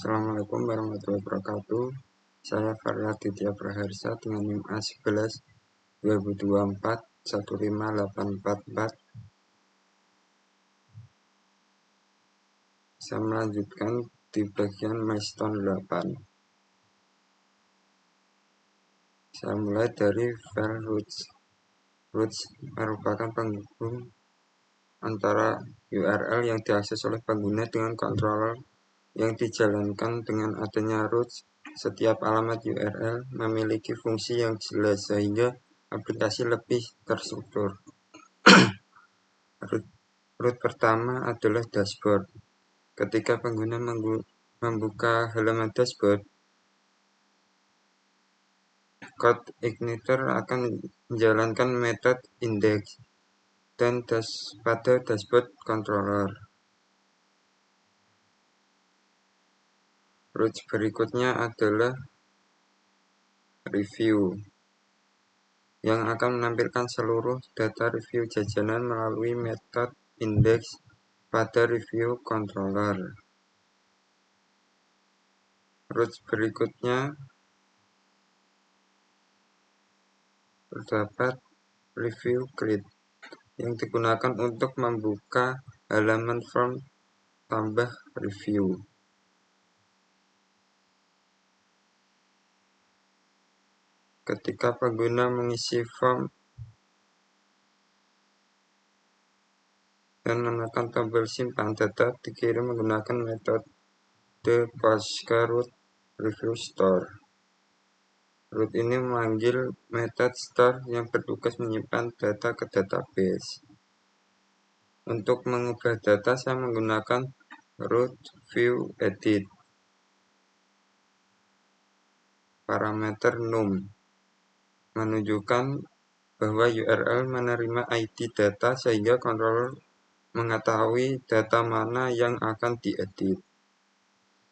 Assalamualaikum warahmatullahi wabarakatuh. Saya Farel Aditya Praharsa dengan NIM A11 2024 15844. Saya melanjutkan di bagian milestone 8. Saya mulai dari file roots. Roots merupakan penghubung antara URL yang diakses oleh pengguna dengan controller yang dijalankan. Dengan adanya roots, setiap alamat URL memiliki fungsi yang jelas sehingga aplikasi lebih terstruktur. Root pertama adalah dashboard. Ketika pengguna membuka halaman dashboard, code igniter akan menjalankan metode index dan pada dashboard controller. Root berikutnya adalah review, yang akan menampilkan seluruh data review jajanan melalui metode index pada review controller. Root berikutnya terdapat review grid, yang digunakan untuk membuka halaman form tambah review. Ketika pengguna mengisi form dan menekan tombol simpan, data dikirim menggunakan metode post ke root review store. Root ini memanggil metode store yang bertugas menyimpan data ke database. Untuk mengubah data, saya menggunakan root view edit. Parameter num menunjukkan bahwa URL menerima ID data sehingga controller mengetahui data mana yang akan diedit.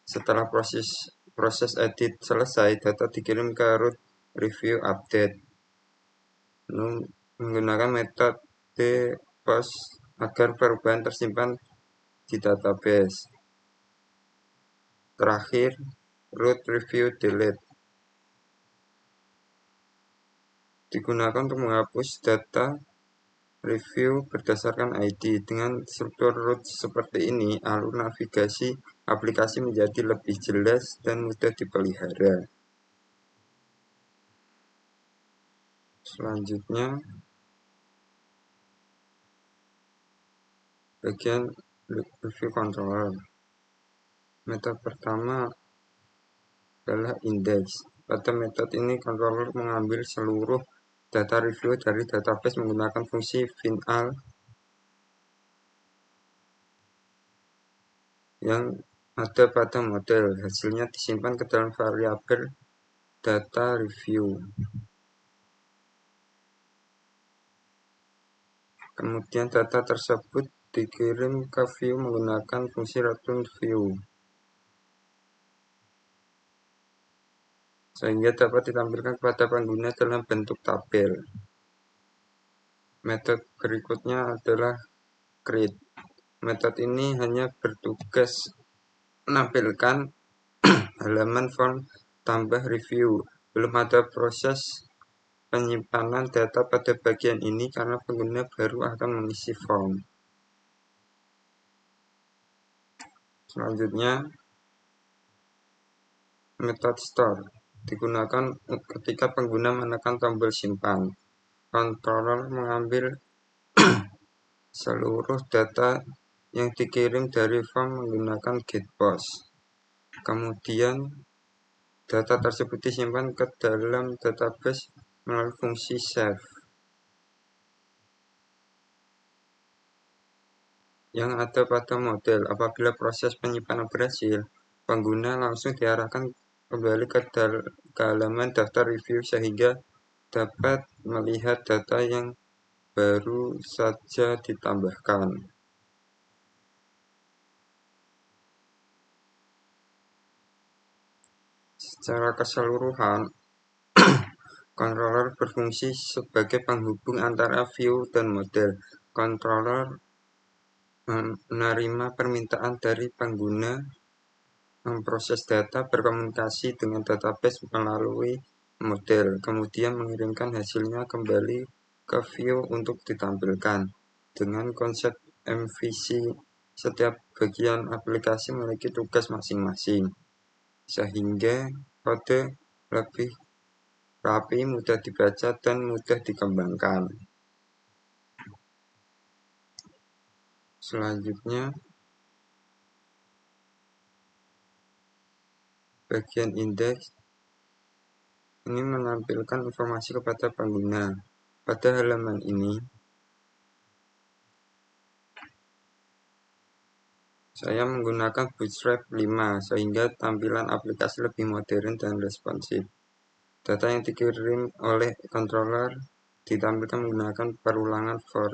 Setelah proses edit selesai, data dikirim ke root review update. Num menggunakan metode post agar perubahan tersimpan di database. Terakhir, root review delete digunakan untuk menghapus data review berdasarkan ID. Dengan struktur root seperti ini, alur navigasi aplikasi menjadi lebih jelas dan mudah dipelihara. Selanjutnya, bagian review controller. Metode pertama adalah index. Pada metode ini, controller mengambil seluruh data review dari database menggunakan fungsi final yang ada pada model. Hasilnya disimpan ke dalam variabel data review. Kemudian data tersebut dikirim ke view menggunakan fungsi return view, sehingga dapat ditampilkan kepada pengguna dalam bentuk tabel. Metode berikutnya adalah create. Metode ini hanya bertugas menampilkan halaman form tambah review. Belum ada proses penyimpanan data pada bagian ini karena pengguna baru akan mengisi form. Selanjutnya, metode store digunakan ketika pengguna menekan tombol simpan. Controller mengambil seluruh data yang dikirim dari form menggunakan getPost. Kemudian data tersebut disimpan ke dalam database melalui fungsi save yang ada pada model. Apabila proses penyimpanan berhasil, pengguna langsung diarahkan kembali ke halaman daftar review sehingga dapat melihat data yang baru saja ditambahkan. Secara keseluruhan, controller berfungsi sebagai penghubung antara view dan model. Controller menerima permintaan dari pengguna memproses data, berkomunikasi dengan database melalui model, kemudian mengirimkan hasilnya kembali ke view untuk ditampilkan. Dengan konsep MVC, setiap bagian aplikasi memiliki tugas masing-masing, sehingga kode lebih rapi, mudah dibaca, dan mudah dikembangkan. Selanjutnya, bagian indeks ini menampilkan informasi kepada pengguna. Pada halaman ini, saya menggunakan Bootstrap 5 sehingga tampilan aplikasi lebih modern dan responsif. Data yang dikirim oleh controller ditampilkan menggunakan perulangan for.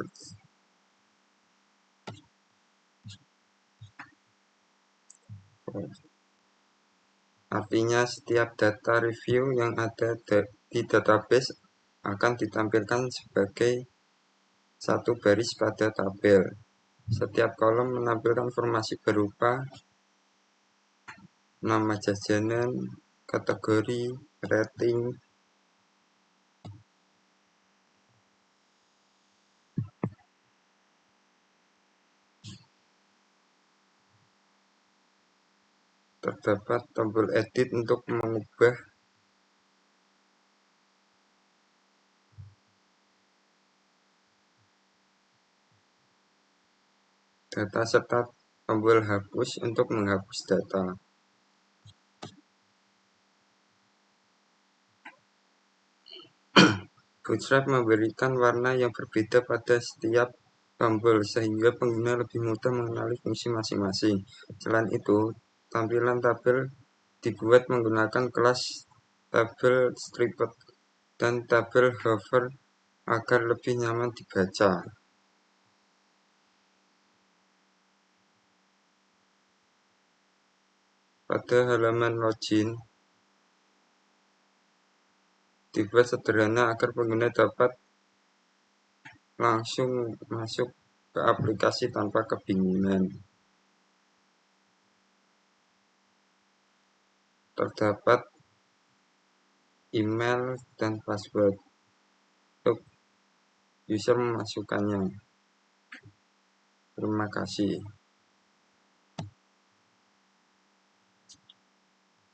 Artinya setiap data review yang ada di database akan ditampilkan sebagai satu baris pada tabel. Setiap kolom menampilkan informasi berupa nama jajanan, kategori, rating, terdapat tombol edit untuk mengubah data serta tombol hapus untuk menghapus data. Bootstrap memberikan warna yang berbeda pada setiap tombol sehingga pengguna lebih mudah mengenali fungsi masing-masing. Selain itu, tampilan tabel dibuat menggunakan kelas tabel stripped dan tabel hover agar lebih nyaman dibaca. Pada halaman login dibuat sederhana agar pengguna dapat langsung masuk ke aplikasi tanpa kebingungan. Terdapat email dan password untuk user memasukkannya. Terima kasih.